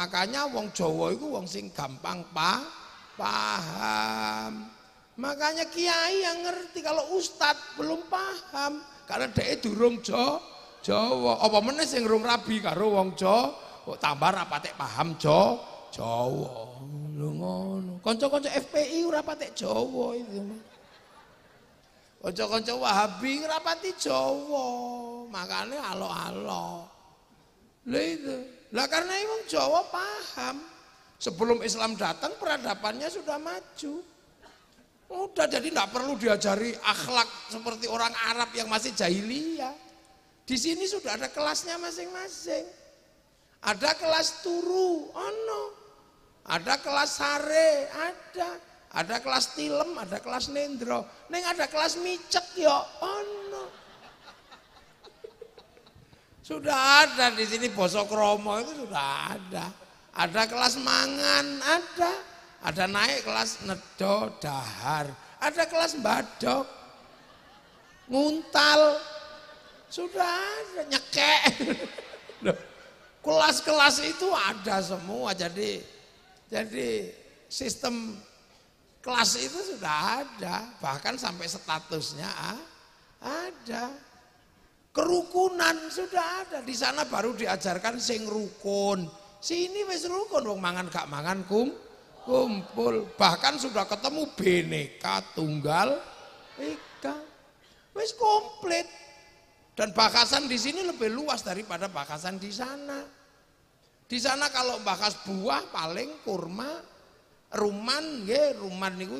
Makanya wong Jawa itu wong sing gampang paham. Makanya kiai yang ngerti, kalau ustadz belum paham karena dia durung Jawa. Apa meneh sing rung rabi karo wong Jawa, kok tambah rapate paham Jawa. Lho ngono. Kanca-kanca FPI ora patek Jawa itu. Kanca-kanca Wahabi ora pati Jawa. Makane alo-alo. Lha itu. Lah karena wong Jawa paham. Sebelum Islam datang peradabannya sudah maju. Udah, jadi tidak perlu diajari akhlak seperti orang Arab yang masih jahiliyah. Di sini sudah ada kelasnya masing-masing. Ada kelas turu, ada kelas sare, ada kelas tilem, ada kelas nendro, neng ada kelas micek ya, Sudah ada di sini basa kromo itu sudah ada. Ada kelas mangan, ada naik kelas nedo dahar, ada kelas badok, nguntal, sudah ada nyekek. Kelas-kelas itu ada semua, jadi sistem kelas itu sudah ada, bahkan sampai statusnya ada. Kerukunan sudah ada, di sana baru diajarkan sing rukun. Sini wis rukun, wong mangan gak mangan kumpul. Bahkan sudah ketemu Bhinneka Tunggal Ika, wis komplit. Dan bakasan di sini lebih luas daripada bakasan di sana. Di sana kalau bakas buah paling kurma, ruman niku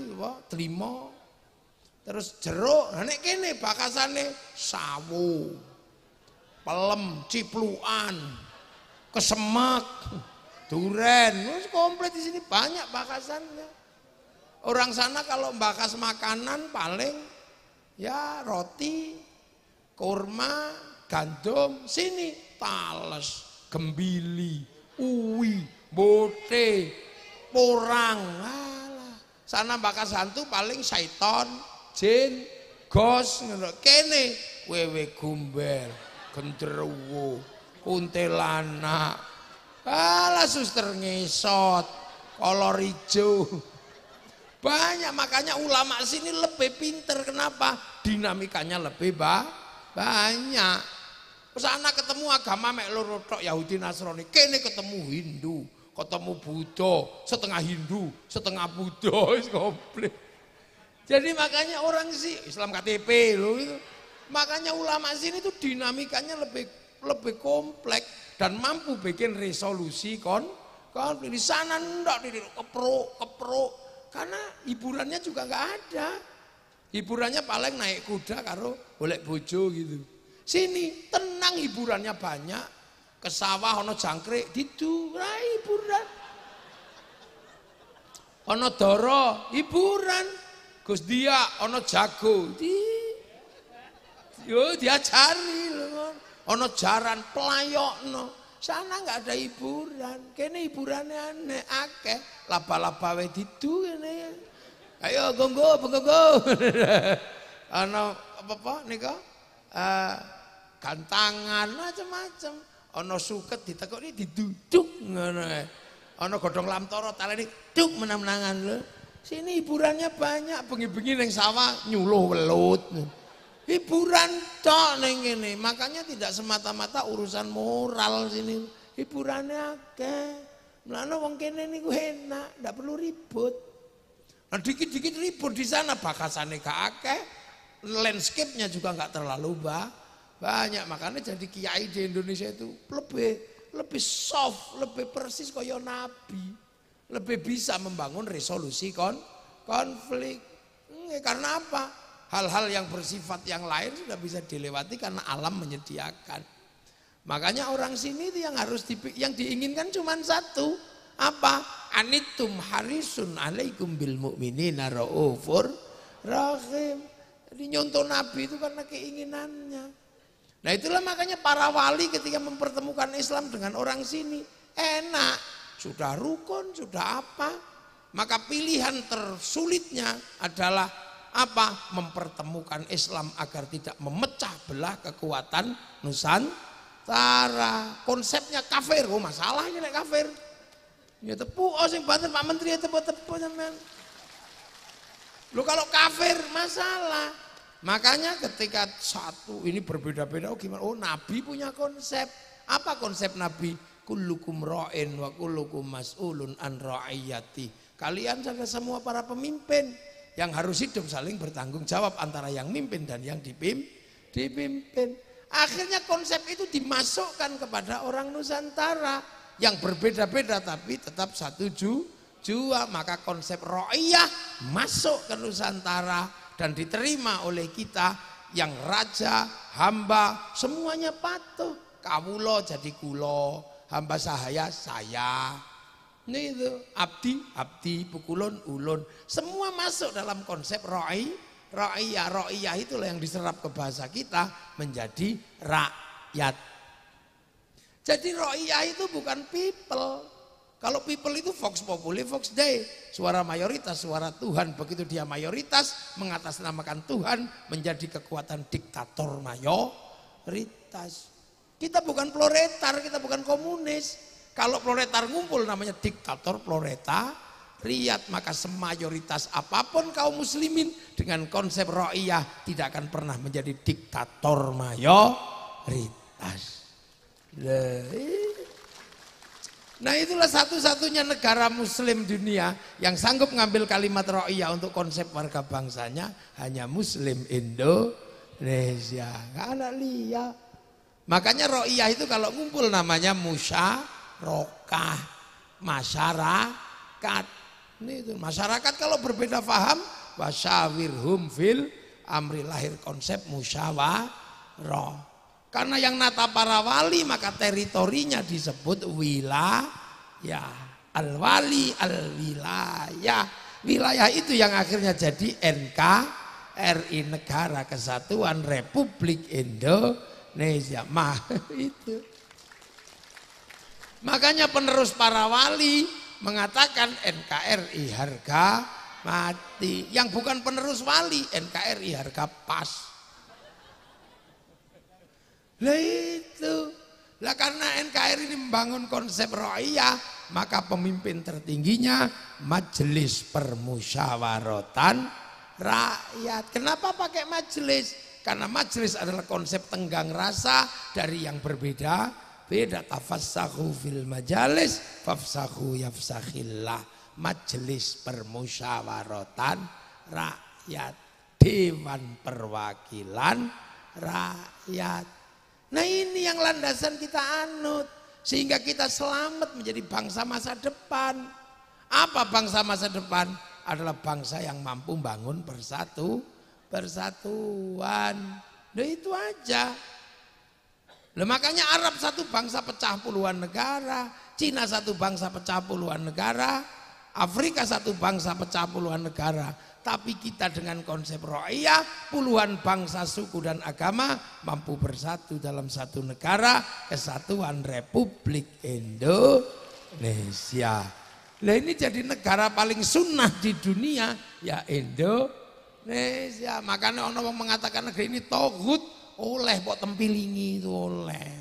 trimo. Terus jeruk, nek kene bakasane sawo, pelem, cipluan, kesemak, duren, komplit di sini banyak bakasannya. Orang sana kalau bakas makanan paling ya roti, kurma, gandum, sini tales, gembili, uwi, bote, porang. Alah. Sana bakas hantu paling syaiton, jin, gos, kene wewe gumbel, genderuwo, kuntilanak. Alah suster ngesot, kolor hijau. Banyak, makanya ulama sini lebih pinter. Kenapa? Dinamikanya lebih banyak. Kesana ketemu agama mek loro tok, Yahudi Nasrani. Kene ketemu Hindu, ketemu Buddha, setengah Hindu, setengah Buddha, wis komplit. Jadi makanya orang sih Islam KTP loh itu. Makanya ulama sini tuh dinamikanya lebih kompleks dan mampu bikin resolusi konflik. Di sana ndak kepruk. Karena hiburannya juga nggak ada. Hiburannya paling naik kuda karo golek bojo gitu. Sini tenang, hiburannya banyak. Ke sawah ono jangkrik didu, hiburan. Ono doro, hiburan. Gus dia ono jago, diajari loh. Ono jaran pelayokno. Sana nggak ada hiburan. Kene hiburannya aneh akeh. Laba-laba we didu kene. Ayo gonggo. Ono apa nika? Gantangan macam-macam. Ono suket ditekoni diduduk ngono. Ono godhong lamtoro taleni duk menang-menangan lho. Sini hiburannya banyak, bengi-bengi ning sawah nyuluh welut. Hiburan tok ning ngene. Makanya tidak semata-mata urusan moral sini. Hiburannya akeh. Mulane wong kene niku enak, ndak perlu ribut. Nah dikit-dikit ribut di sana bakasane gak akeh. Landscape-nya juga enggak terlalu banyak. Makanya jadi kiai di Indonesia itu lebih soft, lebih persis kaya nabi. Lebih bisa membangun resolusi konflik. Karena apa? Hal-hal yang bersifat yang lain sudah bisa dilewati karena alam menyediakan. Makanya orang sini itu yang diinginkan cuma satu. Apa? Anittum harisun alaikum bil mu'minina raufur rahim. Jadi nyontoh Nabi itu karena keinginannya. Nah itulah makanya para wali ketika mempertemukan Islam dengan orang sini enak. Sudah rukun, sudah apa. Maka pilihan tersulitnya adalah apa? Mempertemukan Islam agar tidak memecah belah kekuatan Nusantara. Konsepnya kafir, masalahnya nek kafir. Ya tepuk, oh sing banter Pak Menteri ya tepuk-tepuk sampean. Lu kalau kafir masalah. Makanya ketika satu ini berbeda-beda, oh gimana? Oh Nabi punya konsep. Apa konsep Nabi? Kullukum ra'in wa kullukum mas'ulun an ra'iyati. Kalian adalah semua para pemimpin yang harus hidup saling bertanggung jawab antara yang mimpin dan yang dipimpin. Akhirnya konsep itu dimasukkan kepada orang Nusantara yang berbeda-beda tapi tetap satu jua. Maka konsep ra'iyah masuk ke Nusantara dan diterima oleh kita yang raja, hamba, semuanya patuh. Kawulo jadi kulo, hamba sahaya saya. Ini itu abdi, pukulun, ulun. Semua masuk dalam konsep ra'iyah. Ra'iyah itulah yang diserap ke bahasa kita menjadi rakyat. Jadi ra'iyah itu bukan people. Kalau people itu vox populi, vox dei. Suara mayoritas, suara Tuhan. Begitu dia mayoritas, mengatasnamakan Tuhan, menjadi kekuatan diktator mayoritas. Kita bukan proletar, kita bukan komunis. Kalau proletar ngumpul namanya diktator proletariat. Maka semayoritas apapun kaum muslimin dengan konsep ra'iyah tidak akan pernah menjadi diktator mayoritas. Nah itulah satu-satunya negara muslim dunia yang sanggup ngambil kalimat ra'iyah untuk konsep warga bangsanya hanya muslim Indonesia. Gak ada liya. Makanya ra'iyah itu kalau ngumpul namanya musyarakah, masyarakat. Ini itu masyarakat kalau berbeda paham wasyawirhum fil amri, lahir konsep musyawarah. Karena yang nata para wali maka teritorinya disebut wilayah. Al-wali al-wilayah. Wilayah itu yang akhirnya jadi NKRI, Negara Kesatuan Republik Indonesia. Itu. Makanya penerus para wali mengatakan NKRI harga mati. Yang bukan penerus wali NKRI harga pas. Lah itu, lah karena NKRI ini membangun konsep ra'iyah, maka pemimpin tertingginya Majelis Permusyawaratan Rakyat. Kenapa pakai majelis? Karena majelis adalah konsep tenggang rasa dari yang berbeda. Beda tafassahu fil majalis, fafsahu yafsakhillah. Majelis Permusyawaratan Rakyat, Dewan Perwakilan Rakyat. Nah ini yang landasan kita anut. Sehingga kita selamat menjadi bangsa masa depan. Apa bangsa masa depan? Adalah bangsa yang mampu bangun persatuan. Nah itu aja. Nah, makanya Arab satu bangsa pecah puluhan negara. Cina satu bangsa pecah puluhan negara. Afrika satu bangsa pecah puluhan negara. Tapi kita dengan konsep ra'iyah, puluhan bangsa, suku dan agama mampu bersatu dalam satu negara, Kesatuan Republik Indonesia. Nah ini jadi negara paling sunnah di dunia ya Indonesia. Makanya orang mengatakan negeri ini togut, oleh kok tempilingi itu oleh.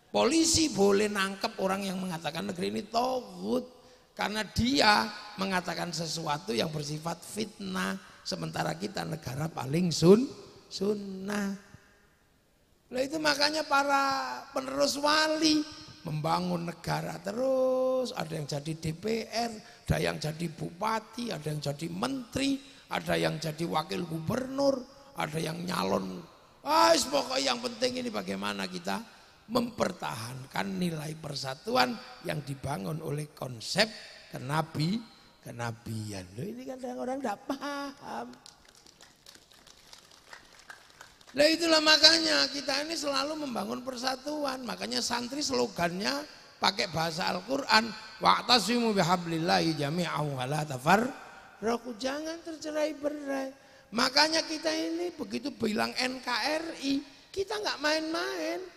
Polisi boleh nangkep orang yang mengatakan negeri ini togut. Karena dia mengatakan sesuatu yang bersifat fitnah. Sementara kita negara paling sunnah. Nah itu makanya para penerus wali membangun negara terus. Ada yang jadi DPR, ada yang jadi bupati, ada yang jadi menteri, ada yang jadi wakil gubernur, ada yang nyalon. Pokoknya yang penting ini bagaimana kita mempertahankan nilai persatuan yang dibangun oleh konsep kenabian. Loh, ini kan orang tidak paham. Nah itulah makanya kita ini selalu membangun persatuan. Makanya santri slogannya pakai bahasa Al-Quran. Wa'tasimu bihablillahi jami'an wa la tafarraqu. Jangan tercerai-berai. Makanya kita ini begitu bilang NKRI, kita nggak main-main.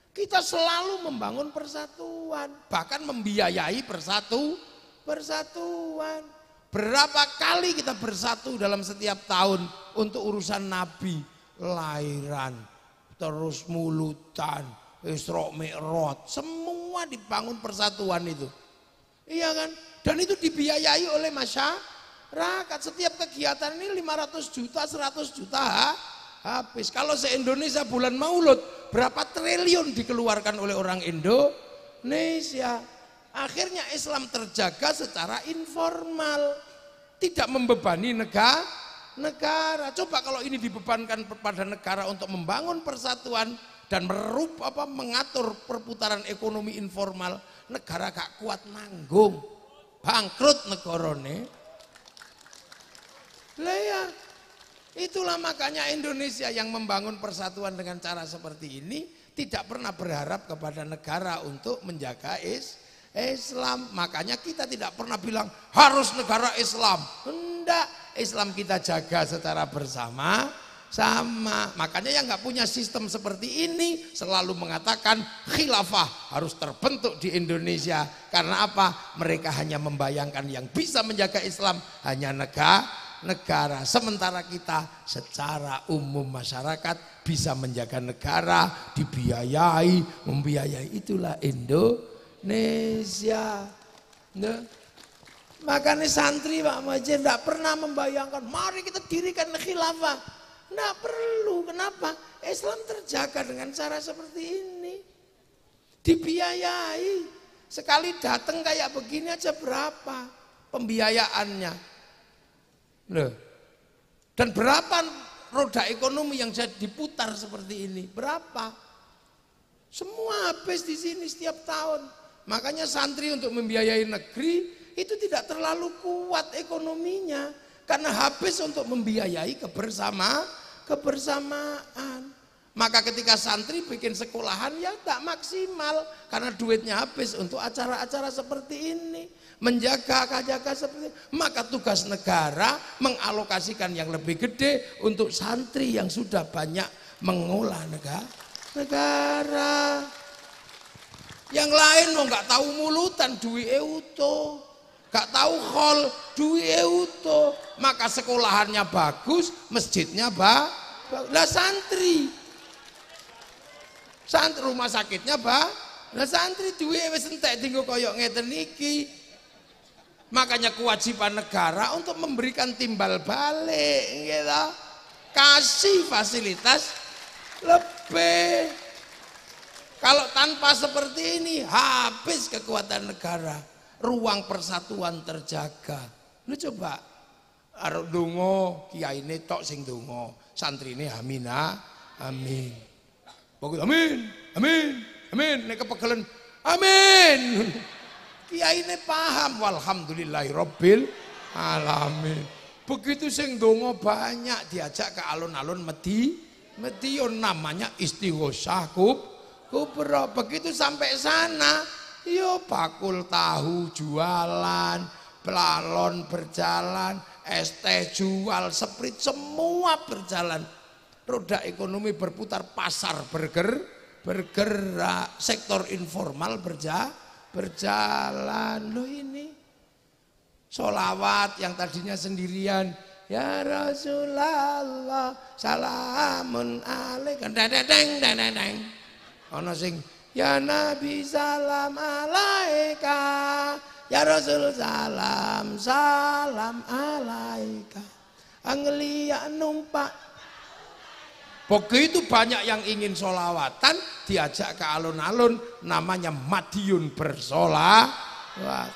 Kita selalu membangun persatuan, bahkan membiayai persatuan. Berapa kali kita bersatu dalam setiap tahun untuk urusan Nabi, lahiran, terus mulutan, Isra Mi'raj, semua dibangun persatuan itu. Iya kan? Dan itu dibiayai oleh masyarakat. Setiap kegiatan ini 500 juta, 100 juta habis. Kalau se-Indonesia bulan Maulud, berapa triliun dikeluarkan oleh orang Indonesia. Akhirnya Islam terjaga secara informal, tidak membebani negara. Coba kalau ini dibebankan kepada negara untuk membangun persatuan dan mengatur perputaran ekonomi informal, negara gak kuat nanggung, bangkrut negarane. Lah ya, itulah makanya Indonesia yang membangun persatuan dengan cara seperti ini tidak pernah berharap kepada negara untuk menjaga Islam. Makanya kita tidak pernah bilang harus negara Islam. Enggak, Islam kita jaga secara bersama-sama. Makanya yang nggak punya sistem seperti ini selalu mengatakan khilafah harus terbentuk di Indonesia. Karena apa? Mereka hanya membayangkan yang bisa menjaga Islam hanya negara. Sementara kita secara umum masyarakat bisa menjaga negara, dibiayai, membiayai. Itulah Indonesia. Nah, makanya santri Pak Muhajir tidak pernah membayangkan mari kita dirikan khilafah. Tidak perlu. Kenapa? Islam terjaga dengan cara seperti ini. Dibiayai. Sekali datang kayak begini aja berapa pembiayaannya. Loh. Dan berapa roda ekonomi yang jadi diputar seperti ini? Berapa? Semua habis di sini setiap tahun. Makanya santri untuk membiayai negeri itu tidak terlalu kuat ekonominya. Karena habis untuk membiayai kebersamaan. Maka ketika santri bikin sekolahan ya tak maksimal. Karena duitnya habis untuk acara-acara seperti ini. Jaga seperti ini. Maka tugas negara mengalokasikan yang lebih gede untuk santri yang sudah banyak mengolah negara. Yang lain lo nggak tahu mulutan duwe utuh, nggak tahu khol duwe utuh, maka sekolahannya bagus, masjidnya lah santri rumah sakitnya lah santri duwe wis entek tinggal koyok ngeten iki. Makanya kewajiban negara untuk memberikan timbal balik, gitu. Kasih fasilitas lebih. Kalau tanpa seperti ini habis kekuatan negara, ruang persatuan terjaga. Lu coba arep donga kiyaine tok sing donga, santrine amin. Bagus amin. Nek kepegelen amin. Kiyaine paham walhamdulillahirabbil alamin. Begitu sing donga banyak diajak ke alun-alun Medion namanya istighosah kubra. Begitu sampai sana, yo bakul tahu jualan, pelalon berjalan, es teh jual, sprit semua berjalan. Roda ekonomi berputar, pasar bergerak, sektor informal berjalan. Loh ini sholawat yang tadinya sendirian, ya Rasulullah salamun alaika, deng. Ana sing ya Nabi salam alaika, ya Rasul salam alaika. Anglia numpak. Begitu banyak yang ingin sholawatan, diajak ke alun-alun, namanya Madiun bersolawat.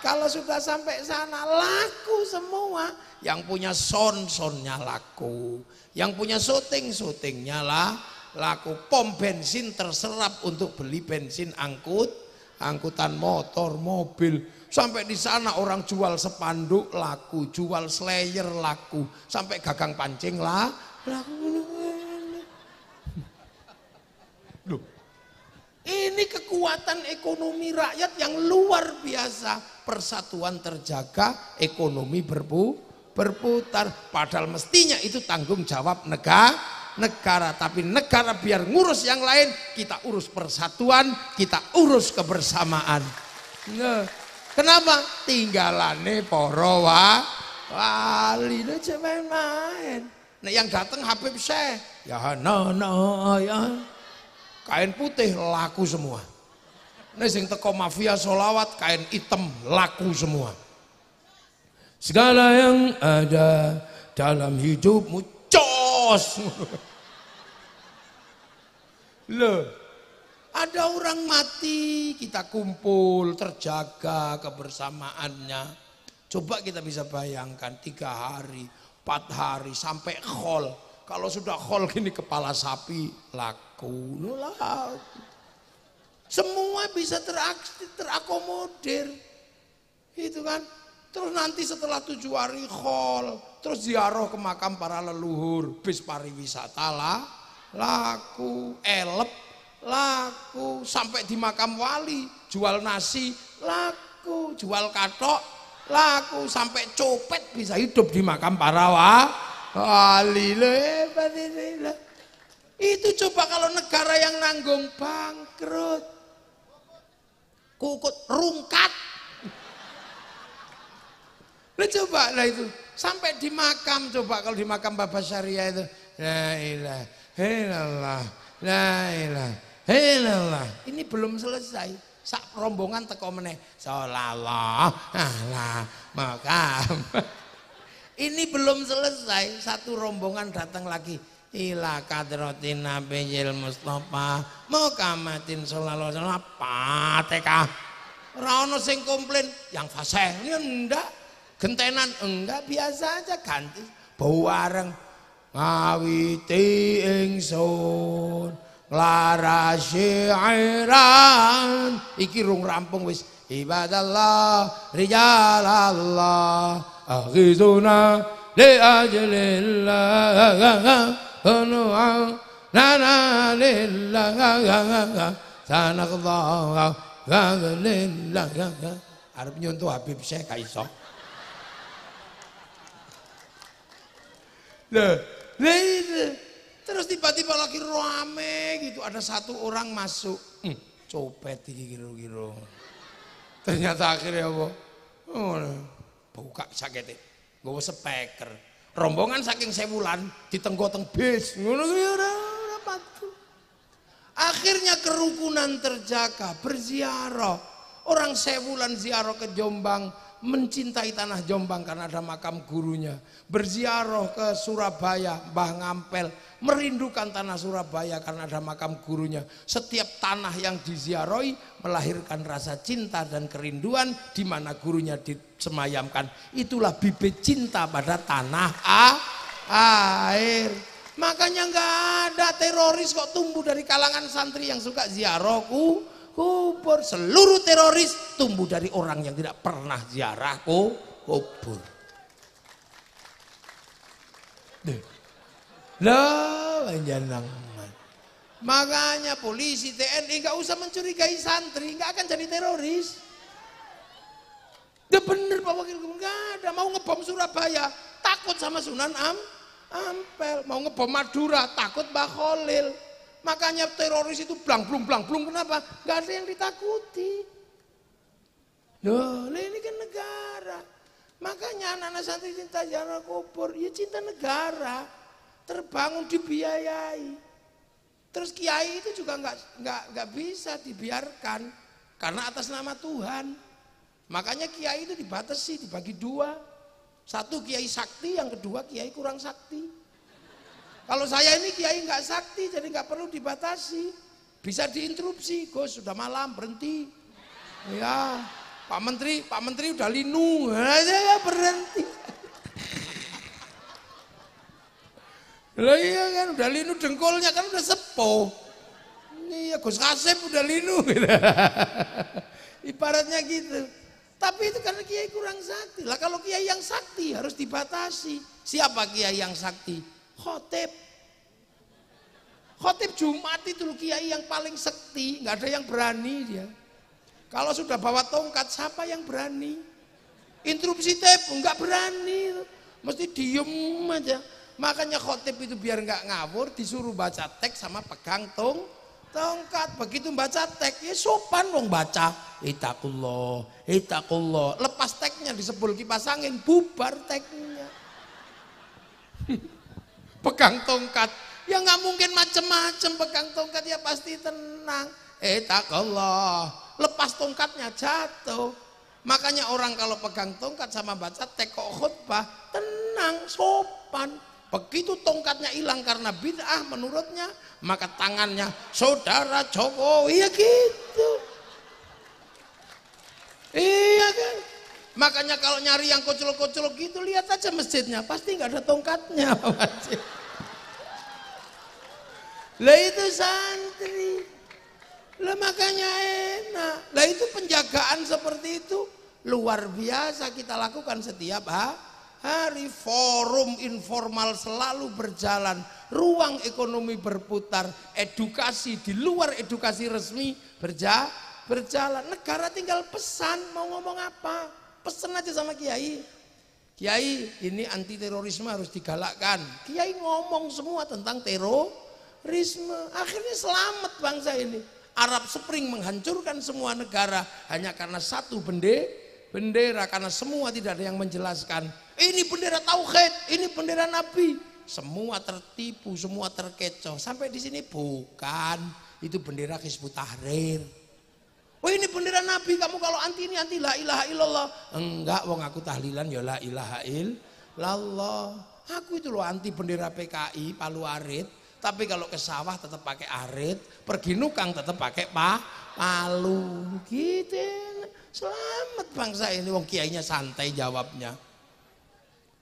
Kalau sudah sampai sana laku semua. Yang punya sonnya laku, yang punya syutingnya laku. Pom bensin terserap untuk beli bensin angkutan motor, mobil. Sampai di sana orang jual spanduk laku, jual slayer laku, sampai gagang pancing laku. Loh, ini kekuatan ekonomi rakyat yang luar biasa. Persatuan terjaga, ekonomi berputar. Padahal mestinya itu tanggung jawab negara, tapi negara biar ngurus yang lain, kita urus persatuan, kita urus kebersamaan. Nah, kenapa? Tinggalane para wali aja main-main. Nah, yang datang Habib Syekh, ya kain putih laku semua. Nek sing teko mafia solawat kain hitam laku semua. Segala yang ada dalam hidupmu cos. Loh, ada orang mati, kita kumpul, terjaga kebersamaannya. Coba kita bisa bayangkan 3 hari, 4 hari sampai khol. Kalau sudah khol gini kepala sapi laku, laku. Semua bisa terakomodir, itu kan. Terus nanti setelah 7 hari khol, terus ziarah ke makam para leluhur, bis pariwisata laku, elep laku, sampai di makam wali jual nasi laku, jual katok laku, sampai copet bisa hidup di makam para wali. Itu coba kalau negara yang nanggung bangkrut, kukut rungkat. Lu coba lah itu sampai di makam, coba kalau di makam Bapak Syariah itu la ilaha illallah, la ilaha illallah. Ini belum selesai. Sak rombongan teko meneh sallallahu ala makam. Ini belum selesai, satu rombongan datang lagi. Ila kadratin nabiyil mustafa mukamatin sallallahu alaihi wasallam Fatihah. Ora ono sing komplain yang fasih. Ini enggak. Gentenan enggak, biasa aja ganti bau wareng ngawiti ingsun lara syairan iki rung rampung wis ibadallah rijalallah aghizuna li ajlillah nu'a nana lillah sanaqdha lillah arep nyontoh Habib Syekh gak iso. Terus tiba-tiba lagi rame gitu, ada satu orang masuk, copet iki kira-kira. Ternyata akhirnya apa? Oh, buka sakete, nggawa speaker. Rombongan saking sewulan ditenggo-teng bis, ngono ora patu. Akhirnya kerukunan terjaga, berziarah. Orang sewulan ziarah ke Jombang, mencintai tanah Jombang karena ada makam gurunya. Berziarah ke Surabaya, Mbah Ngampel, merindukan tanah Surabaya karena ada makam gurunya. Setiap tanah yang diziarahi melahirkan rasa cinta dan kerinduan di mana gurunya disemayamkan. Itulah bibit cinta pada tanah air. Makanya nggak ada teroris kok tumbuh dari kalangan santri yang suka ziarah kubur. Seluruh teroris tumbuh dari orang yang tidak pernah ziarah kubur. Lah jangan. Makanya polisi TNI nggak usah mencurigai santri, nggak akan jadi teroris. Udah bener Pak Wakil Gubernur, nggak ada. Mau ngebom Surabaya takut sama Sunan Ampel, mau ngebom Madura takut Mbah Khalil. Makanya teroris itu blang-blung, kenapa? Gak ada yang ditakuti. Loh, ini kan negara. Makanya anak-anak santri cinta ziarah kubur, ya cinta negara. Terbangun dibiayai. Terus kiai itu juga nggak bisa dibiarkan karena atas nama Tuhan. Makanya kiai itu dibatasi, dibagi 2. Satu kiai sakti, yang kedua kiai kurang sakti. Kalau saya ini kiai nggak sakti, jadi nggak perlu dibatasi, bisa diinterupsi. Gus sudah malam berhenti. Ya, Pak Menteri udah linu, ya berhenti. Lah iya kan udah linu dengkulnya kan udah sepuh. Iya Gus Kasep udah linu gitu. Ibaratnya gitu. Tapi itu karena kiai kurang sakti. Lah kalau kiai yang sakti harus dibatasi. Siapa kiai yang sakti? Khotib Jumat itu kiai yang paling sekti, nggak ada yang berani dia. Kalau sudah bawa tongkat, siapa yang berani? Interupsi tape nggak berani, mesti diem aja. Makanya khotib itu biar nggak ngawur, disuruh baca teks sama pegang tongkat. Begitu baca teks, ya sopan dong baca. Itakullah. Lepas teksnya disebul kipas angin, bubar teksnya. Pegang tongkat, ya nggak mungkin macem-macem pegang tongkat, ya pasti tenang. Itakullah, lepas tongkatnya jatuh. Makanya orang kalau pegang tongkat sama baca teko khutbah, tenang, sopan. Begitu tongkatnya hilang karena bid'ah menurutnya, maka tangannya saudara Jokowi, ya gitu. Iya kan? Makanya kalau nyari yang kocok-kocok gitu, lihat aja masjidnya, pasti nggak ada tongkatnya. Lah itu santri. Lah makanya enak. Lah itu penjagaan seperti itu luar biasa kita lakukan setiap hari. Forum informal selalu berjalan, ruang ekonomi berputar, edukasi di luar edukasi resmi berjalan. Negara tinggal pesan mau ngomong apa, pesan aja sama kiai. Kiai, ini anti terorisme harus digalakkan. Kiai ngomong semua tentang terorisme. Akhirnya selamat bangsa ini. Arab Spring menghancurkan semua negara hanya karena satu bendera, karena semua tidak ada yang menjelaskan. Ini bendera tauhid, ini bendera Nabi. Semua tertipu, semua terkecoh. Sampai di sini bukan, itu bendera Hizbut Tahrir. Oh ini bendera Nabi, kamu kalau anti ini anti la ilaha illallah. Enggak, wong aku tahlilan ya la ilaha illallah. Aku itu loh anti bendera PKI Palu Arit. Tapi kalau ke sawah tetap pakai arit, pergi nukang tetap pakai palu, gitu. Selamat bangsa ini, wong kiainya santai jawabnya.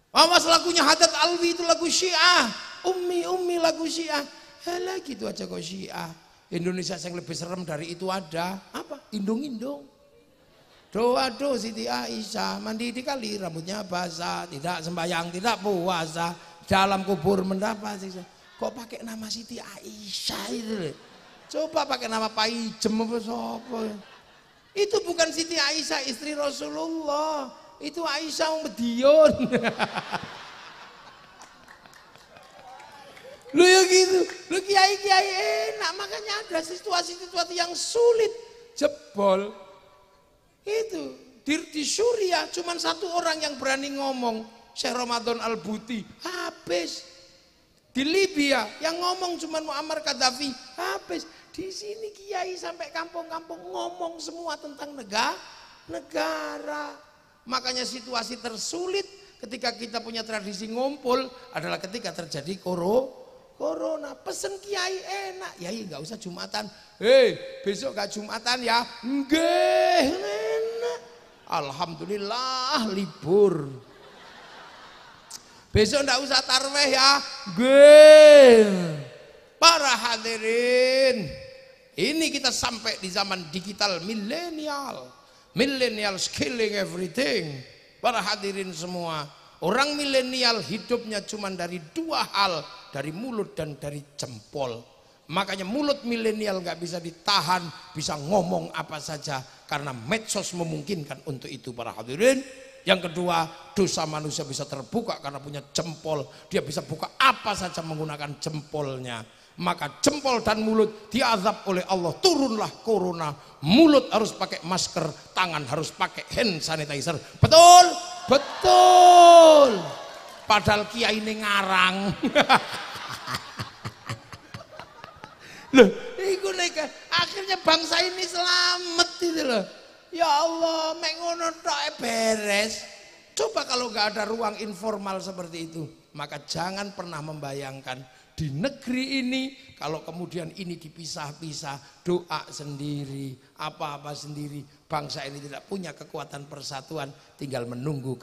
Awas lagunya Haddad Alwi itu lagu Syiah, Ummi lagu Syiah. Halah gitu aja kok Syiah. Indonesia yang lebih serem dari itu ada apa? Indung-indung. Doa Siti Aisyah mandi di kali, rambutnya basah, tidak sembahyang, tidak puasa, dalam kubur mendapat siksa. Kok pakai nama Siti Aisyah itu? Coba pakai nama Paijem apa sapa? Itu bukan Siti Aisyah istri Rasulullah. Itu Aisyah Medion. Lu ya gitu. Lu kiai-kiai enak, makanya ada situasi-situasi yang sulit jebol. Itu di Suriah cuma satu orang yang berani ngomong, Syekh Ramadan Al-Buti, habis. Di Libya yang ngomong cuma Muammar Gaddafi, habis. Di sini kiai sampai kampung-kampung ngomong semua tentang negara. Makanya situasi tersulit ketika kita punya tradisi ngumpul adalah ketika terjadi corona. Pesen kiai enak, yai nggak usah Jumatan. Besok gak Jumatan ya? Nggih, enak. Alhamdulillah libur. Besok ndak usah tarweh ya. Para hadirin, ini kita sampai di zaman digital milenial. Milenial skilling everything. Para hadirin semua, orang milenial hidupnya cuma dari dua hal, dari mulut dan dari jempol. Makanya mulut milenial nggak bisa ditahan, bisa ngomong apa saja karena medsos memungkinkan untuk itu para hadirin. Yang kedua, dosa manusia bisa terbuka karena punya jempol. Dia bisa buka apa saja menggunakan jempolnya. Maka jempol dan mulut diazab oleh Allah. Turunlah corona. Mulut harus pakai masker, tangan harus pakai hand sanitizer. Betul? Betul. Padahal kiai ini ngarang. Loh, akhirnya bangsa ini selamat itu loh. Ya Allah, mek ngono tok beres. Coba kalau nggak ada ruang informal seperti itu, maka jangan pernah membayangkan di negeri ini kalau kemudian ini dipisah-pisah, doa sendiri, apa-apa sendiri, bangsa ini tidak punya kekuatan persatuan, tinggal menunggu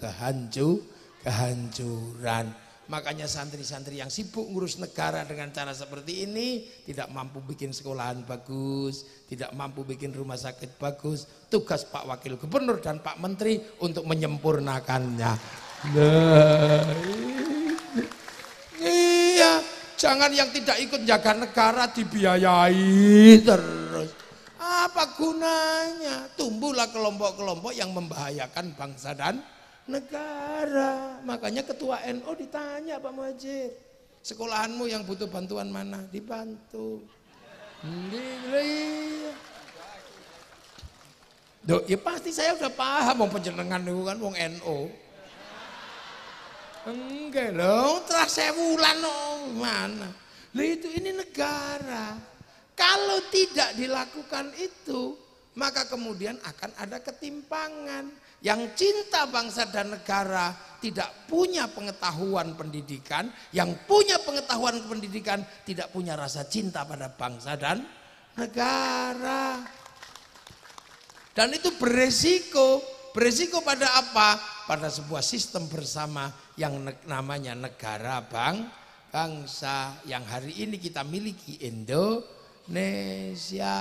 kehancuran. Makanya santri-santri yang sibuk ngurus negara dengan cara seperti ini tidak mampu bikin sekolahan bagus, tidak mampu bikin rumah sakit bagus. Tugas Pak Wakil Gubernur dan Pak Menteri untuk menyempurnakannya. Iya, jangan yang tidak ikut jaga negara dibiayai terus. Apa gunanya? Tumbuhlah kelompok-kelompok yang membahayakan bangsa dan negara. Makanya ketua NU ditanya Pak Muhajir, sekolahanmu yang butuh bantuan mana? Dibantu. Duh, ya pasti saya udah paham wong panjenengan niku kan wong NU. Enggak loh, terus 1000 wulan mana? Lah itu ini negara. Kalau tidak dilakukan itu, maka kemudian akan ada ketimpangan. Yang cinta bangsa dan negara tidak punya pengetahuan pendidikan, yang punya pengetahuan pendidikan tidak punya rasa cinta pada bangsa dan negara. Dan itu beresiko. Beresiko pada apa? Pada sebuah sistem bersama yang namanya negara bangsa yang hari ini kita miliki, Indonesia.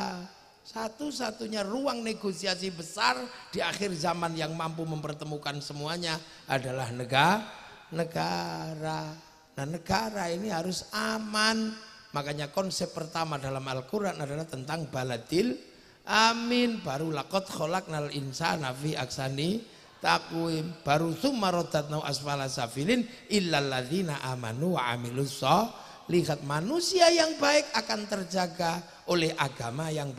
Satu-satunya ruang negosiasi besar di akhir zaman yang mampu mempertemukan semuanya adalah negara. Nah, negara ini harus aman. Makanya konsep pertama dalam Al-Quran adalah tentang baladil amin. Baru laqad khalaqnal insana fi ahsani taqwim. Baru tsumma radadnahu asfala safilin illal ladzina amanu wa amilus sholihat. Manusia yang baik akan terjaga oleh agama yang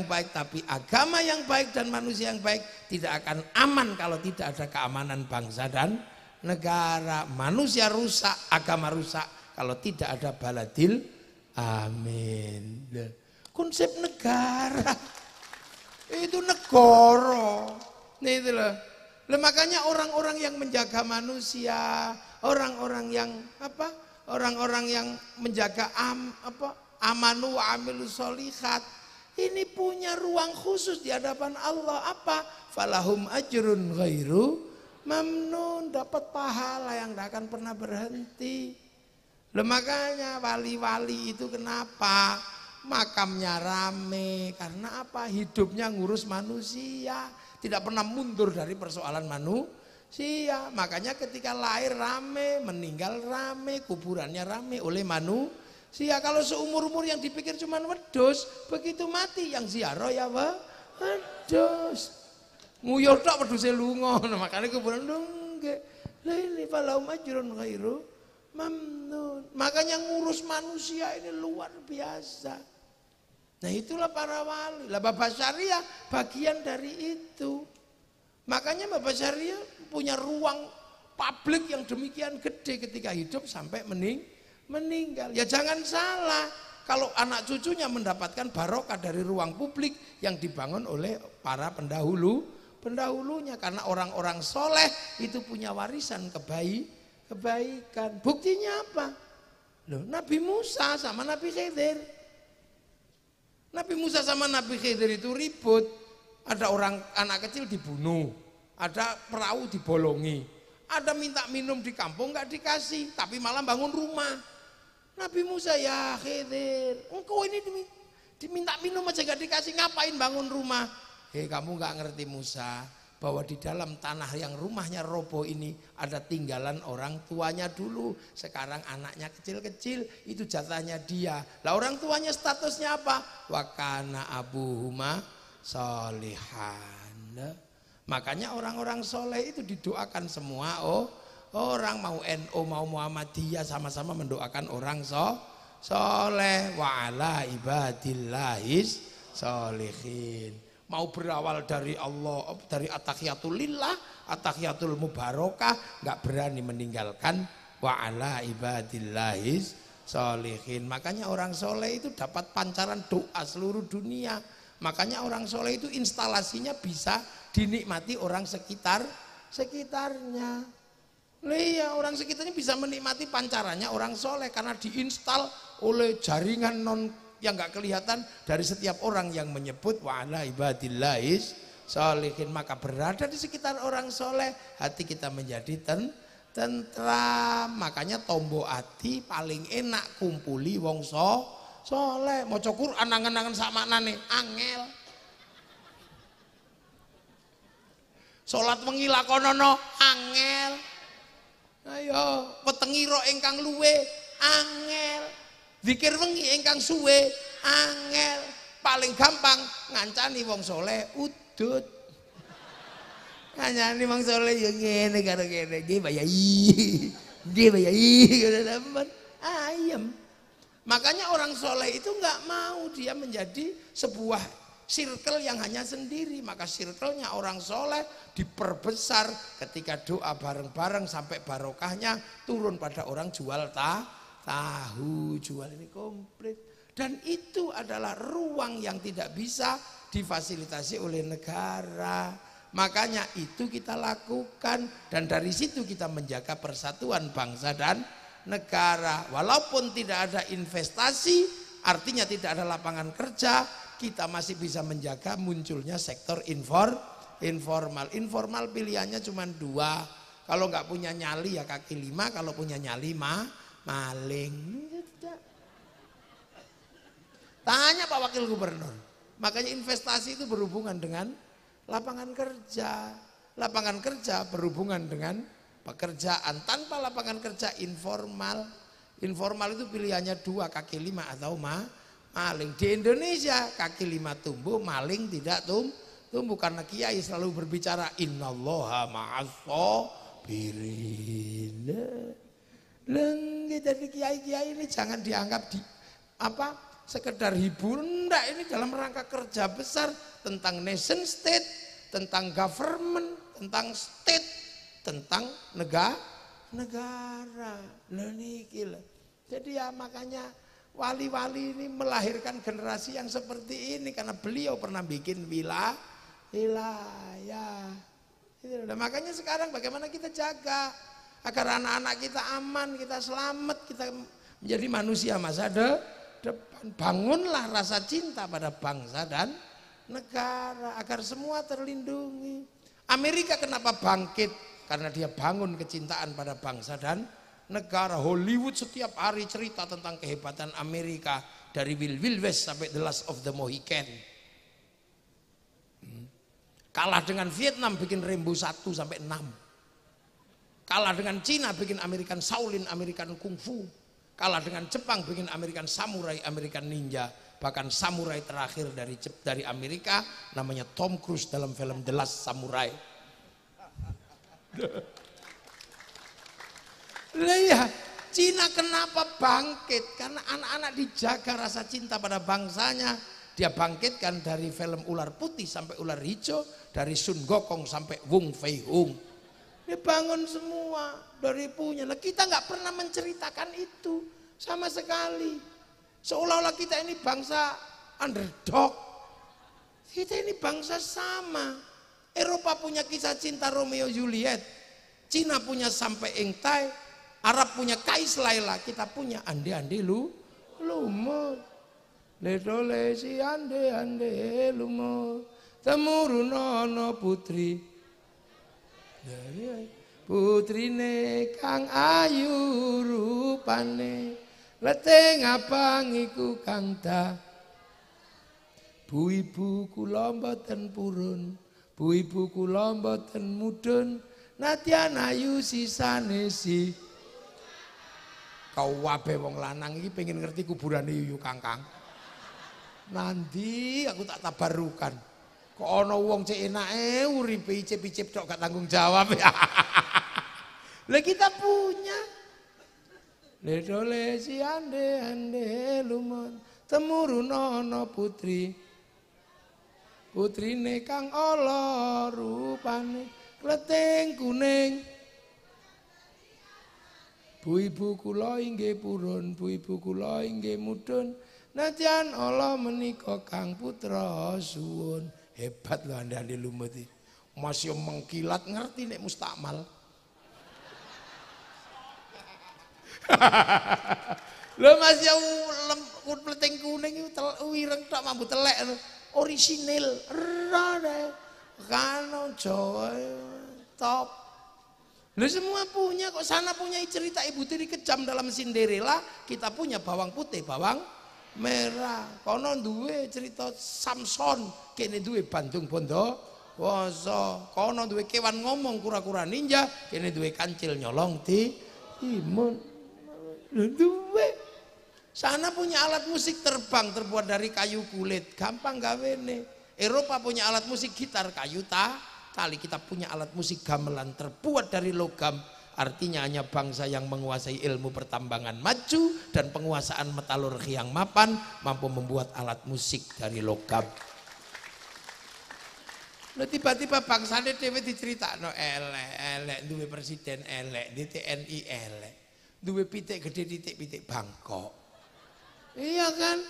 baik, tapi agama yang baik dan manusia yang baik tidak akan aman kalau tidak ada keamanan bangsa dan negara. Manusia rusak, agama rusak kalau tidak ada baladil amin. Konsep negara itu negara. Nah itu loh. Makanya orang-orang yang menjaga manusia, orang-orang yang orang-orang yang menjaga amanu wa amilus sholihat, ini punya ruang khusus di hadapan Allah. Apa? Falahum ajrun ghairu mamnun, dapat pahala yang tidak akan pernah berhenti. Makanya wali-wali itu kenapa makamnya rame? Karena apa? Hidupnya ngurus manusia, tidak pernah mundur dari persoalan manusia. Makanya ketika lahir rame, meninggal rame, kuburannya rame oleh manusia. Kalau seumur-umur yang dipikir cuma wedus, begitu mati yang ziarah ya wedus. Nguyur tok weduse lunga, makanya kuburan nggih. Lili falahum ajrun ghairu mamnun. Makanya ngurus manusia ini luar biasa. Nah itulah para wali. Lah Bapak Syariah bagian dari itu. Makanya Bapak Syariah punya ruang publik yang demikian gede ketika hidup sampai meninggal. Ya jangan salah, kalau anak cucunya mendapatkan barokah dari ruang publik yang dibangun oleh para pendahulunya. Karena orang-orang soleh itu punya warisan kebaikan. Buktinya apa? Loh, Nabi Musa sama Nabi Khidir. Nabi Musa sama Nabi Khidir itu ribut. Ada anak kecil dibunuh, ada perahu dibolongi, ada minta minum di kampung nggak dikasih, tapi malah bangun rumah. Nabi Musa, ya Khidir, engkau ini diminta minum aja gak dikasih, ngapain bangun rumah? Kamu gak ngerti Musa, bahwa di dalam tanah yang rumahnya roboh ini ada tinggalan orang tuanya dulu. Sekarang anaknya kecil-kecil, itu jatahnya dia. Lah orang tuanya statusnya apa? Wa kana abuhuma sholihan. Makanya orang-orang soleh itu didoakan semua. Orang mau NU mau Muhammadiyah sama-sama mendoakan orang soleh. Wa ala ibadillahis sholihin. Mau berawal dari Allah, dari at-tahiyatul lillah, at-tahiyatul mubarakah, nggak berani meninggalkan wa ala ibadillahis sholihin. Makanya orang soleh itu dapat pancaran doa seluruh dunia. Makanya orang soleh itu instalasinya bisa dinikmati orang sekitarnya. Iya, orang sekitarnya bisa menikmati pancarannya orang soleh karena diinstal oleh jaringan yang nggak kelihatan dari setiap orang yang menyebut wa ala ibadillahis sholihin. Maka berada di sekitar orang soleh, hati kita menjadi tentram. Makanya tombo hati paling enak kumpuli wong soleh. Maca Quran angen-angen sak maknane angel. Salat wengi lakonono angel. Ayo petengi ro ingkang luwe angel. Zikir wengi ingkang suwe angel. Paling gampang ngancani wong soleh udut. Ngancani wong soleh ya ngene karo kene. Nggih bayai. Nggih bayai ngono ayam. Makanya orang soleh itu nggak mau dia menjadi sebuah circle yang hanya sendiri. Maka circle-nya orang soleh diperbesar ketika doa bareng-bareng sampai barokahnya turun pada orang jual tahu, jual ini komplit. Dan itu adalah ruang yang tidak bisa difasilitasi oleh negara. Makanya itu kita lakukan dan dari situ kita menjaga persatuan bangsa dan negara. Walaupun tidak ada investasi, artinya tidak ada lapangan kerja, kita masih bisa menjaga munculnya sektor informal. Informal pilihannya cuma dua. Kalau nggak punya nyali ya kaki lima, kalau punya nyali maling. Tanya Pak Wakil Gubernur. Makanya investasi itu berhubungan dengan lapangan kerja. Lapangan kerja berhubungan dengan pekerjaan. Tanpa lapangan kerja informal. Informal itu pilihannya dua, kaki lima atau maling. Di Indonesia kaki lima tumbuh, maling tidak tumbuh. Karena kiai selalu berbicara innallaha ma'as-sabirin. Jadi kiai-kiai ini jangan dianggap sekedar hiburan. Enggak, ini dalam rangka kerja besar tentang nation state, tentang government, tentang state, tentang negara. Jadi ya makanya wali-wali ini melahirkan generasi yang seperti ini karena beliau pernah bikin wilayah. Makanya sekarang bagaimana kita jaga agar anak-anak kita aman, kita selamat, kita menjadi manusia masa depan. Bangunlah rasa cinta pada bangsa dan negara agar semua terlindungi. Amerika kenapa bangkit? Karena dia bangun kecintaan pada bangsa dan negara. Hollywood setiap hari cerita tentang kehebatan Amerika, dari Wild West sampai The Last of the Mohican. Kalah dengan Vietnam bikin Rambo 1 sampai 6. Kalah dengan Cina bikin American Shaolin, American Kung Fu. Kalah dengan Jepang bikin American Samurai, American Ninja. Bahkan samurai terakhir dari Amerika namanya Tom Cruise dalam film The Last Samurai. Lah ya, Cina kenapa bangkit? Karena anak-anak dijaga rasa cinta pada bangsanya. Dia bangkitkan dari film ular putih sampai ular hijau, dari Sun Gokong sampai Wong Fei Hung. Dia bangun semua dari punya. Nah, kita nggak pernah menceritakan itu sama sekali. Seolah-olah kita ini bangsa underdog. Kita ini bangsa sama. Eropa punya kisah cinta Romeo Juliet. Cina punya Sampai Engtai. Arab punya Kais Laila. Kita punya Ande-ande lumut. Ledole si ande-ande lumut. Temurunono putri. Putrine kang ayu rupane, leteng abang iku kang dah. Bu ibu kula mboten purun, bu ibu kula mboten mudhun, nadyan ayu sisane si. Kau wabe wong lanang iki pengen ngerti kuburane Yuyu Kangkang. Nanti aku tak tabarukan. Kok ana wong cek enake uripe icip-icip tok gak tanggung jawab ya. Lah kita punya. Ledole si ande-ande lumut temurunono putri. Putrine kang ala rupane klething kuning. Bu ibu kula inggih purun, bu ibu kula inggih mudhun. Nadyan ala menika kang putra suwun. Hebat loh ande-ande lumut iki. Masih mengkilat ngerti nek mustakmal. Lho masih pleting kuning itu wireng tok mambu telek orisinil. Rada kano Jawa top. Lho semua punya kok, sana punya cerita Ibu Tiri Kejam dalam Cinderella, kita punya bawang putih, bawang merah. Kono duwe cerita Samson, kene duwe Bandung Bondowoso. Kono duwe kewan ngomong kura-kura ninja, kene duwe kancil nyolong timun. Duwe. Sana punya alat musik terbang terbuat dari kayu kulit, gampang gawene. Eropa punya alat musik gitar kayu tali. Kita punya alat musik gamelan terbuat dari logam. Artinya hanya bangsa yang menguasai ilmu pertambangan maju dan penguasaan metalurgi yang mapan mampu membuat alat musik dari logam. Lalu tiba-tiba bangsa dhewe diceritakno elek duwe presiden elek, di TNI elek, duwe pitik gede titik Bangkok. Iya kan?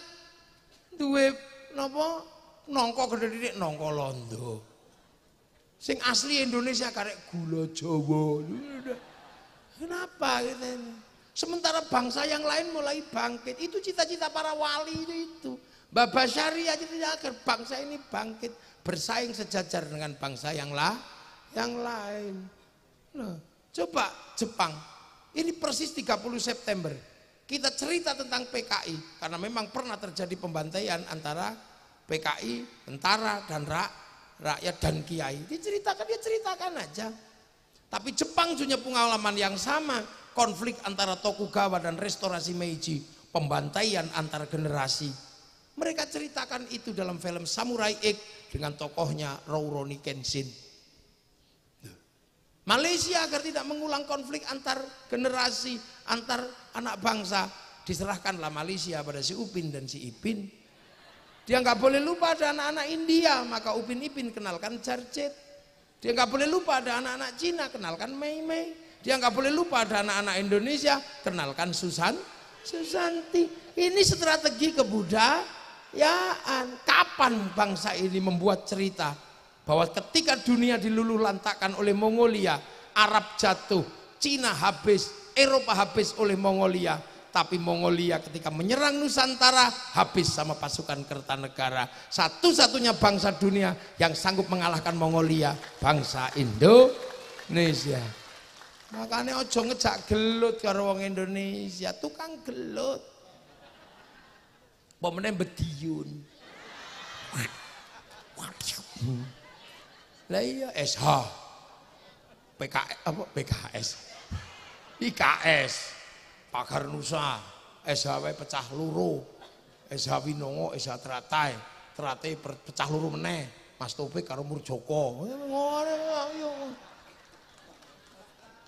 Duwe napa? nongko gede didik nongko londo. Sing asli Indonesia karek gula Jawa. Kenapa gitu ini? Sementara bangsa yang lain mulai bangkit. Itu cita-cita para wali itu. Baba Syariah cita-cita agar bangsa ini bangkit, bersaing sejajar dengan bangsa yang lain. Nah, coba Jepang. Ini persis 30 September. Kita cerita tentang PKI karena memang pernah terjadi pembantaian antara PKI, tentara dan rakyat dan kiai. Dia ceritakan aja. Tapi Jepang punya pengalaman yang sama, konflik antara Tokugawa dan restorasi Meiji, pembantaian antar generasi. Mereka ceritakan itu dalam film Samurai X dengan tokohnya Rurouni Kenshin. Malaysia agar tidak mengulang konflik antar generasi, antar anak bangsa, diserahkanlah Malaysia pada si Upin dan si Ipin. Dia nggak boleh lupa ada anak-anak India, maka Upin Ipin kenalkan Jarjet. Dia nggak boleh lupa ada anak-anak Cina, kenalkan Mei Mei. Dia nggak boleh lupa ada anak-anak Indonesia, kenalkan Susanti. Ini strategi kebudayaan. Kapan bangsa ini membuat cerita bahwa ketika dunia diluluh lantakkan oleh Mongolia, Arab jatuh, Cina habis, Eropa habis oleh Mongolia. Tapi Mongolia ketika menyerang Nusantara habis sama pasukan Kertanegara. Satu-satunya bangsa dunia yang sanggup mengalahkan Mongolia, bangsa Indonesia. Makanya ojo ngejak gelut karo wong Indonesia, tukang gelut. Pemenang bediun. Lah iya SH. PKS. IKS. Pagar Nusa, SHW pecah loro, SH Winongo, SH Teratai, Teratai pecah loro meneh, Mas Topik karo Murjoko.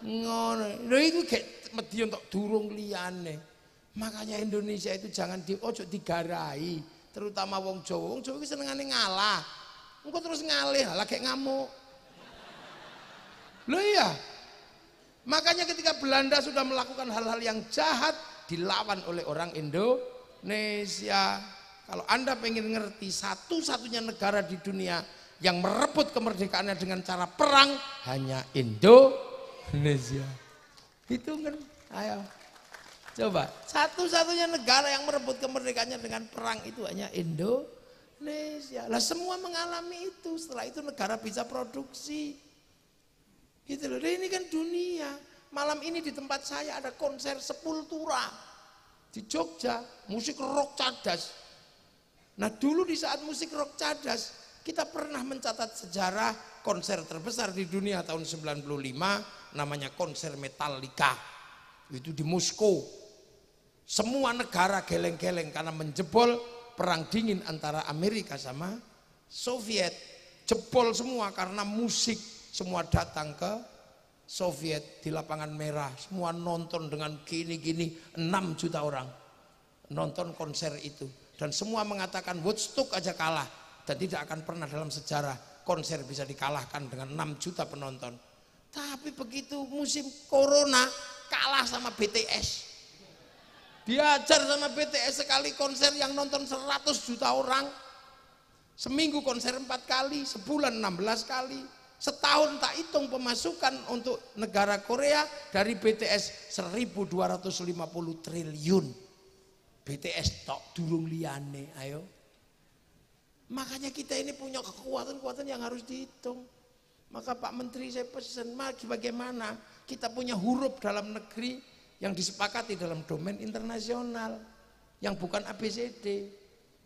Ngono. Lha iku gek medhi entuk durung liyane. Makanya Indonesia itu jangan ojo digarai, terutama wong Jawa. Wong Jawa iki senengane ngalah. Engko terus ngalih, lah gek ngamuk. Lho iya. Makanya ketika Belanda sudah melakukan hal-hal yang jahat, dilawan oleh orang Indonesia. Kalau Anda pengen ngerti, satu-satunya negara di dunia yang merebut kemerdekaannya dengan cara perang hanya Indonesia. Hitungan, ayo. Coba, satu-satunya negara yang merebut kemerdekaannya dengan perang itu hanya Indonesia. Lah semua mengalami itu, setelah itu negara bisa produksi. Gitu loh, ini kan dunia. Malam ini di tempat saya ada konser Sepultura di Jogja, musik rock cadas. Nah dulu di saat musik rock cadas, kita pernah mencatat sejarah konser terbesar di dunia tahun 95, namanya konser Metallica. Itu di Moskow. Semua negara geleng-geleng karena menjebol perang dingin antara Amerika sama Soviet. Jebol semua karena musik. Semua datang ke Soviet di lapangan merah, semua nonton dengan gini-gini, 6 juta orang nonton konser itu, dan semua mengatakan Woodstock aja kalah dan tidak akan pernah dalam sejarah konser bisa dikalahkan dengan 6 juta penonton. Tapi begitu musim corona kalah sama BTS, diajar sama BTS sekali konser yang nonton 100 juta orang, seminggu konser 4 kali, sebulan 16 kali. Setahun tak hitung pemasukan untuk negara Korea dari BTS 1.250 triliun. BTS tok durung liyane, ayo. Makanya kita ini punya kekuatan-kekuatan yang harus dihitung. Maka Pak Menteri saya pesan, bagaimana kita punya huruf dalam negeri yang disepakati dalam domain internasional yang bukan ABCD.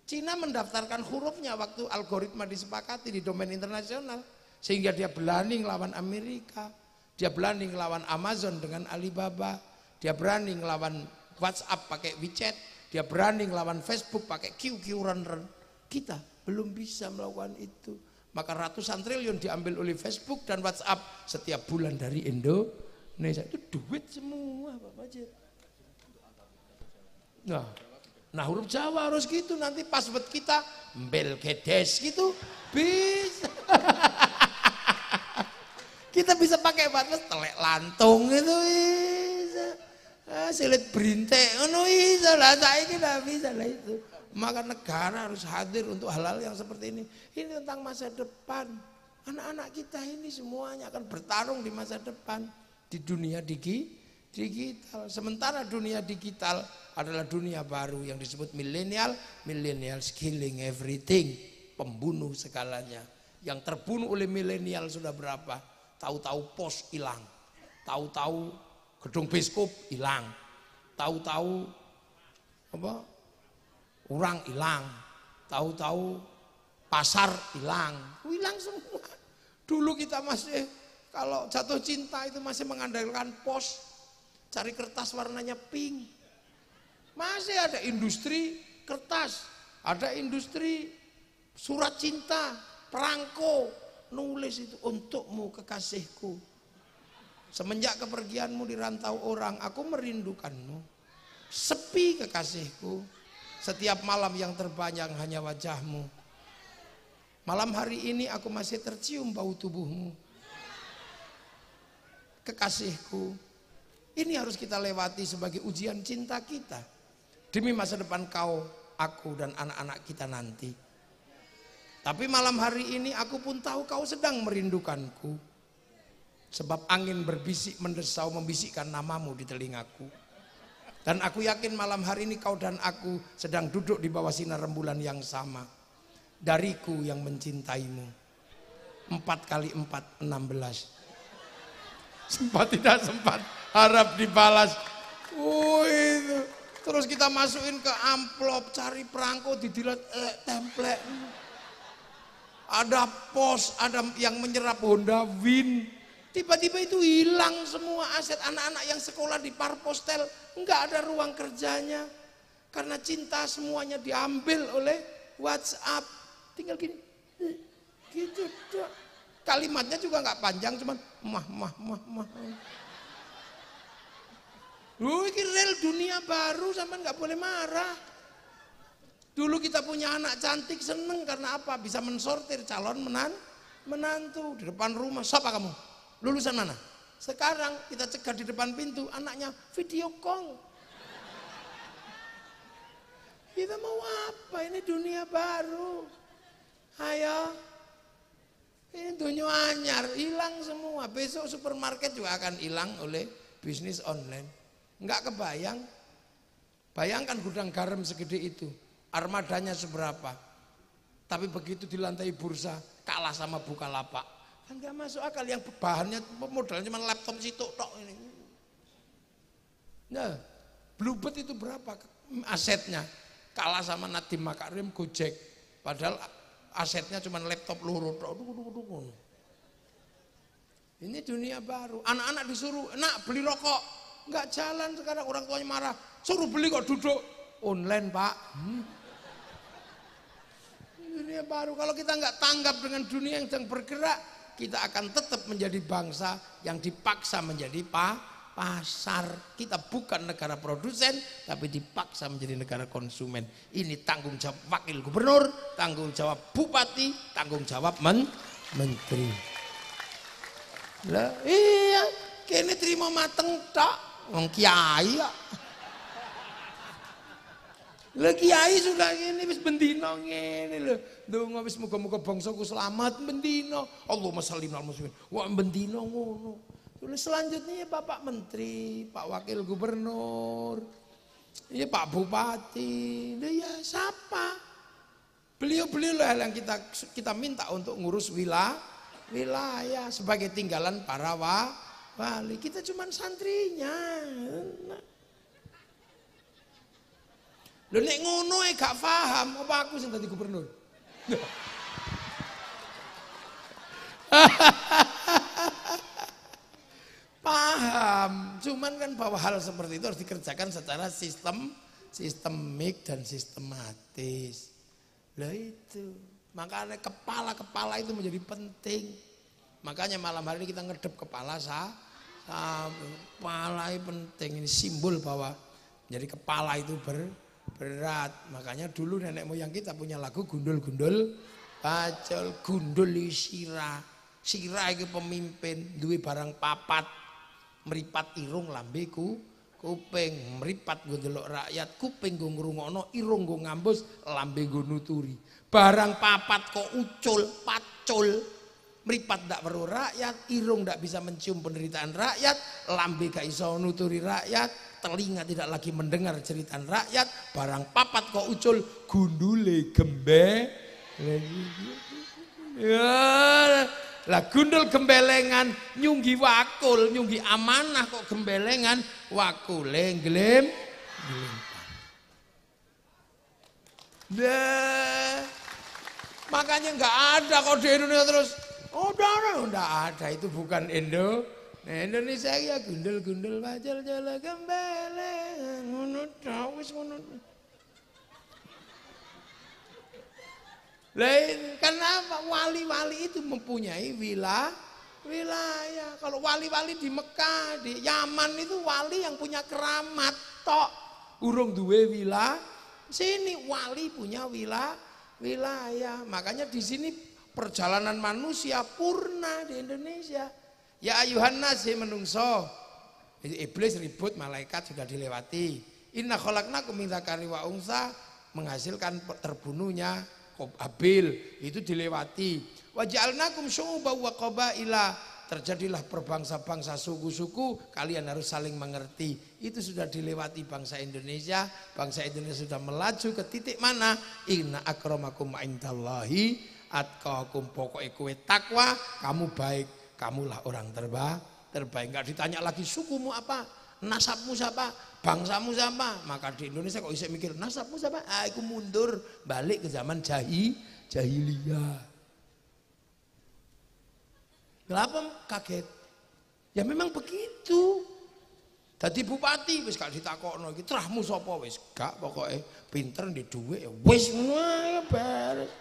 Cina mendaftarkan hurufnya waktu algoritma disepakati di domain internasional. Sehingga dia berani ngelawan Amerika, dia berani ngelawan Amazon dengan Alibaba, dia berani ngelawan WhatsApp pakai WeChat, dia berani ngelawan Facebook pakai QQ Run. Kita belum bisa melakukan itu. Maka ratusan triliun diambil oleh Facebook dan WhatsApp setiap bulan dari Indonesia. Itu duit semua Pak Fajir. Nah huruf Jawa harus gitu, nanti password kita Belgedes gitu bisa. Kita bisa pakai password telek lantung itu bisa. Silit berintek ngono bisa lah, saiki ndak bisa lah itu. Maka negara harus hadir untuk hal-hal yang seperti ini. Ini tentang masa depan. Anak-anak kita ini semuanya akan bertarung di masa depan. Di dunia digital. Sementara dunia digital adalah dunia baru yang disebut milenial. Millennials killing everything. Pembunuh segalanya. Yang terbunuh oleh milenial sudah berapa? Tahu-tahu pos hilang. Tahu-tahu gedung biskop hilang. Tahu-tahu apa? Orang hilang, tahu-tahu pasar hilang semua. Dulu kita masih kalau jatuh cinta itu masih mengandalkan pos, cari kertas warnanya pink. Masih ada industri kertas, ada industri surat cinta, perangko, nulis itu untukmu kekasihku. Semenjak kepergianmu di rantau orang, aku merindukanmu. Sepi kekasihku. Setiap malam yang terbayang hanya wajahmu. Malam hari ini aku masih tercium bau tubuhmu. Kekasihku, ini harus kita lewati sebagai ujian cinta kita. Demi masa depan kau, aku dan anak-anak kita nanti. Tapi malam hari ini aku pun tahu kau sedang merindukanku. Sebab angin berbisik mendesau membisikkan namamu di telingaku. Dan aku yakin malam hari ini kau dan aku sedang duduk di bawah sinar rembulan yang sama. Dariku yang mencintaimu. 4 kali 4, 16. Sempat tidak sempat, harap dibalas. Itu. Terus kita masukin ke amplop, cari perangko, didilat, template. Ada pos, ada yang menyerap Honda Win. Tiba-tiba itu hilang semua aset anak-anak yang sekolah di Parpostel. Enggak ada ruang kerjanya. Karena cinta semuanya diambil oleh WhatsApp. Tinggal gini. Gitu dong. Kalimatnya juga enggak panjang, cuman mah. Ini real dunia baru, sampai enggak boleh marah. Dulu kita punya anak cantik seneng karena apa? Bisa mensortir calon menantu di depan rumah. Siapa kamu? Lulusan mana? Sekarang kita cegat di depan pintu, anaknya video call. Kita mau apa? Ini dunia baru. Ayo. Ini dunia anyar, hilang semua. Besok supermarket juga akan hilang oleh bisnis online. Enggak kebayang. Bayangkan gudang garam segede itu. Armadanya seberapa. Tapi begitu di lantai bursa, kalah sama Bukalapak. Kan gak masuk akal, yang bahannya modalnya cuma laptop situ tok ini. Nah, Bluebird itu berapa asetnya? Kalah sama Nadiem Makarim, Gojek. Padahal asetnya cuma laptop loro tok. Ini dunia baru. Anak-anak disuruh, "Nak, beli rokok." Enggak jalan sekarang, orang tuanya marah. Suruh beli kok duduk. Online, Pak. Dunia baru. Kalau kita enggak tanggap dengan dunia yang sedang bergerak, kita akan tetap menjadi bangsa yang dipaksa menjadi pasar. Kita bukan negara produsen, tapi dipaksa menjadi negara konsumen. Ini tanggung jawab wakil gubernur, tanggung jawab bupati, tanggung jawab menteri. Lah iya, kene terima mateng tak, wong kiai kok. Lah kiai sudah ngene wis bendina ngene lho. Ndonga wis muga-muga bangsaku selamat bendina. Allahumma shalli alal muslimin. Wah bendina ngono. Terus selanjutnya Bapak Menteri, Pak Wakil Gubernur, ya Pak Bupati. Lah ya siapa? Beliau-beliau lah yang kita minta untuk ngurus wilayah sebagai tinggalan para wali. Kita cuman santrinya. Lho nek ngono gak paham, apa aku sing dadi gubernur? Paham, cuman kan bahwa hal seperti itu harus dikerjakan secara sistemik dan sistematis. Lah itu, makanya kepala itu menjadi penting. Makanya malam hari ini kita ngedep kepala kepala itu penting, ini simbol bahwa jadi kepala itu berat. Makanya dulu nenek moyang kita punya lagu gundul-gundul pacul, gundul sirah. Sirah itu pemimpin, duwe barang papat, meripat irung lambeku kuping meripat nggo ndelok rakyat, kuping nggo ngrungokno, irung nggo ngambus, lambe nggo nuturi. Barang papat kok ucul, pacul. Meripat ndak perlu rakyat, irung ndak bisa mencium penderitaan rakyat, lambe gak iso nuturi rakyat, telinga tidak lagi mendengar cerita rakyat, barang papat kok ucul, gundule gembe. Ya, lah gundul gembelengan nyunggi wakul, nyunggi amanah kok gembelengan, wakule nglem. Nah, makanya nggak ada kok di Indonesia terus. Oh, enggak ada, itu bukan Indo. Nah, Indonesia ya gundul-gundul wajar jala gembelengan ngono wis ngono. Lain kenapa wali-wali itu mempunyai wilayah. Kalau wali-wali di Mekah, di Yaman itu wali yang punya keramat tok. Urung duwe wilayah. Sini wali punya wilayah. Makanya di sini perjalanan manusia purna di Indonesia. Ya ayuhan nas menungso. Iblis ribut, malaikat sudah dilewati. Inna khalaqnakum min dzakari wa unsa, menghasilkan terbunuhnya Habil, itu dilewati. Wa ja'alnakum syu'uban wa qabaila, terjadilah berbangsa-bangsa suku-suku, kalian harus saling mengerti. Itu sudah dilewati bangsa Indonesia. Bangsa Indonesia sudah melaju ke titik mana? Inna akramakum indallahi atqakum, pokoknya kowe takwa, kamu baik, kamulah orang terbaik. Enggak ditanya lagi sukumu apa, nasabmu siapa, bangsamu siapa. Maka di Indonesia kok bisa mikir nasabmu siapa? Aku mundur balik ke zaman jahiliyah. Kenapa kaget? Ya memang begitu. Dadi bupati wis gak ditakokno iki trahmu sapa, wis gak, pokoknya pinter ndek dhuwit wis ngono ae beres.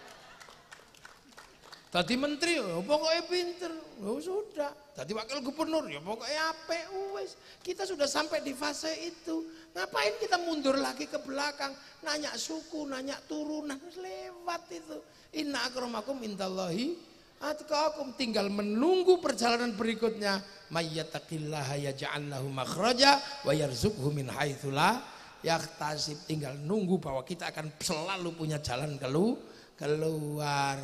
Dadi menteri ya pokoknya pinter, ya sudah. Dadi wakil gubernur ya pokoknya apik wis. Kita sudah sampai di fase itu. Ngapain kita mundur lagi ke belakang, nanya suku, nanya turunan, lewat itu. Inna akramakum indallahi atqakum, tinggal menunggu perjalanan berikutnya. Mayyattaqillaha yaj'al lahu makhraja wa yarzuqhu min haitsu la yahtasib. Tinggal nunggu bahwa kita akan selalu punya jalan keluar.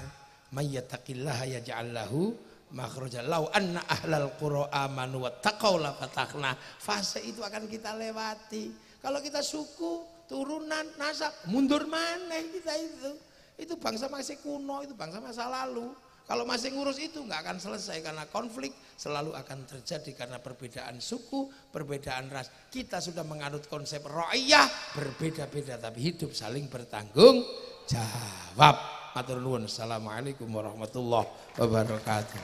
Mayyattaqillaha yaj'al lahu makhraja law anna ahlal qura amanu wattaqau la fatahna. Fase itu akan kita lewati. Kalau kita suku, turunan, nasab, mundur maneh kita itu. Itu bangsa masih kuno, itu bangsa masa lalu. Kalau masih ngurus itu nggak akan selesai, karena konflik selalu akan terjadi karena perbedaan suku, perbedaan ras. Kita sudah menganut konsep ra'iyah, berbeda-beda tapi hidup saling bertanggung jawab. Matur nuwun. Assalamualaikum warahmatullahi wabarakatuh.